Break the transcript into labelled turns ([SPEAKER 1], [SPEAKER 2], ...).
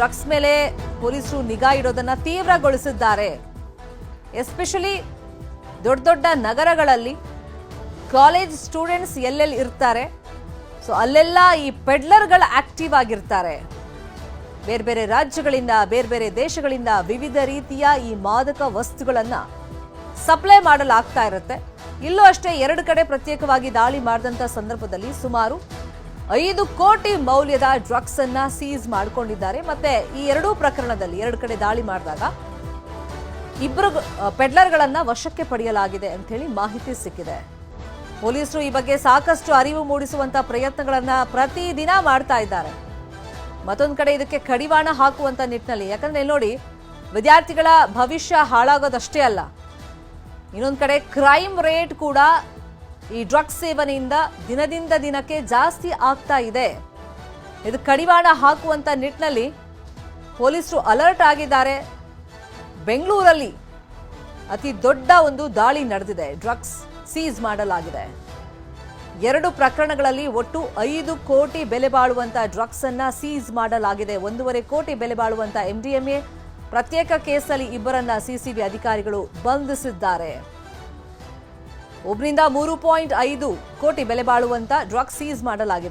[SPEAKER 1] Drugs ಮೇಲೆ ಪೊಲೀಸರು ನಿಗಾ ಇಡೋದನ್ನ ತೀವ್ರಗೊಳಿಸಿದ್ದಾರೆ. ಎಸ್ಪೆಷಲಿ ದೊಡ್ಡ ದೊಡ್ಡ ನಗರಗಳಲ್ಲಿ ಕಾಲೇಜ್ ಸ್ಟೂಡೆಂಟ್ಸ್ ಎಲ್ಲೆಲ್ಲಿ ಇರ್ತಾರೆ, ಸೊ ಅಲ್ಲೆಲ್ಲ ಈ ಪೆಡ್ಲರ್ಗಳು ಆಕ್ಟಿವ್ ಆಗಿರ್ತಾರೆ. ಬೇರೆ ಬೇರೆ ರಾಜ್ಯಗಳಿಂದ, ಬೇರೆ ಬೇರೆ ದೇಶಗಳಿಂದ ವಿವಿಧ ರೀತಿಯ ಈ ಮಾದಕ ವಸ್ತುಗಳನ್ನ ಸಪ್ಲೈ ಮಾಡಲಾಗ್ತಾ ಇರುತ್ತೆ. ಇಲ್ಲೂ ಅಷ್ಟೇ 2 ಕಡೆ ಪ್ರತ್ಯೇಕವಾಗಿ ದಾಳಿ ಮಾಡಿದಂತ ಸಂದರ್ಭದಲ್ಲಿ ಸುಮಾರು 5 ಕೋಟಿ ಮೌಲ್ಯದ ಡ್ರಗ್ಸ್ ಅನ್ನ ಸೀಸ್ ಮಾಡಿಕೊಂಡಿದ್ದಾರೆ. ಮತ್ತೆ ಈ 2 ಪ್ರಕರಣದಲ್ಲಿ 2 ಕಡೆ ದಾಳಿ ಮಾಡಿದಾಗ 2 ಪೆಡ್ಲರ್ಗಳನ್ನ ವಶಕ್ಕೆ ಪಡೆಯಲಾಗಿದೆ ಅಂತ ಹೇಳಿ ಮಾಹಿತಿ ಸಿಕ್ಕಿದೆ. ಪೊಲೀಸರು ಈ ಬಗ್ಗೆ ಸಾಕಷ್ಟು ಅರಿವು ಮೂಡಿಸುವಂತ ಪ್ರಯತ್ನಗಳನ್ನ ಪ್ರತಿದಿನ ಮಾಡ್ತಾ ಇದ್ದಾರೆ. ಮತ್ತೊಂದು ಕಡೆ ಇದಕ್ಕೆ ಕಡಿವಾಣ ಹಾಕುವಂತ ನಿಟ್ಟಿನಲ್ಲಿ, ಯಾಕಂದ್ರೆ ನೋಡಿ, ವಿದ್ಯಾರ್ಥಿಗಳ ಭವಿಷ್ಯ ಹಾಳಾಗೋದಷ್ಟೇ ಅಲ್ಲ, ಇನ್ನೊಂದು ಕಡೆ ಕ್ರೈಮ್ ರೇಟ್ ಕೂಡ ಈ ಡ್ರಗ್ಸ್ ಸೇವನೆಯಿಂದ ದಿನದಿಂದ ದಿನಕ್ಕೆ ಜಾಸ್ತಿ ಆಗ್ತಾ ಇದೆ. ಇದು ಕಡಿವಾಣ ಹಾಕುವಂತ ನಿಟ್ಟಿನಲ್ಲಿ ಪೊಲೀಸರು ಅಲರ್ಟ್ ಆಗಿದ್ದಾರೆ. ಬೆಂಗಳೂರಲ್ಲಿ ಅತಿ ದೊಡ್ಡ ಒಂದು ದಾಳಿ ನಡೆದಿದೆ, ಡ್ರಗ್ಸ್ ಸೀಸ್ ಮಾಡಲಾಗಿದೆ. 2 ಪ್ರಕರಣಗಳಲ್ಲಿ ಒಟ್ಟು 5 ಕೋಟಿ ಬೆಲೆ ಬಾಳುವಂತ ಡ್ರಗ್ಸ್ ಅನ್ನ ಸೀಸ್ ಮಾಡಲಾಗಿದೆ. 1.5 ಕೋಟಿ ಬೆಲೆ ಬಾಳುವಂತ MDMA ಪ್ರತ್ಯೇಕ ಕೇಸಲ್ಲಿ 2 ಸಿಸಿಬಿ ಅಧಿಕಾರಿಗಳು ಬಂಧಿಸಿದ್ದಾರೆ. ಒಬ್ಬರಿಂದ 3.5 ಕೋಟಿ ಬೆಲೆ ಬಾಳುವಂತ ಡ್ರಗ್ಸ್ ಸೀಸ್ ಮಾಡಲಾಗಿದೆ.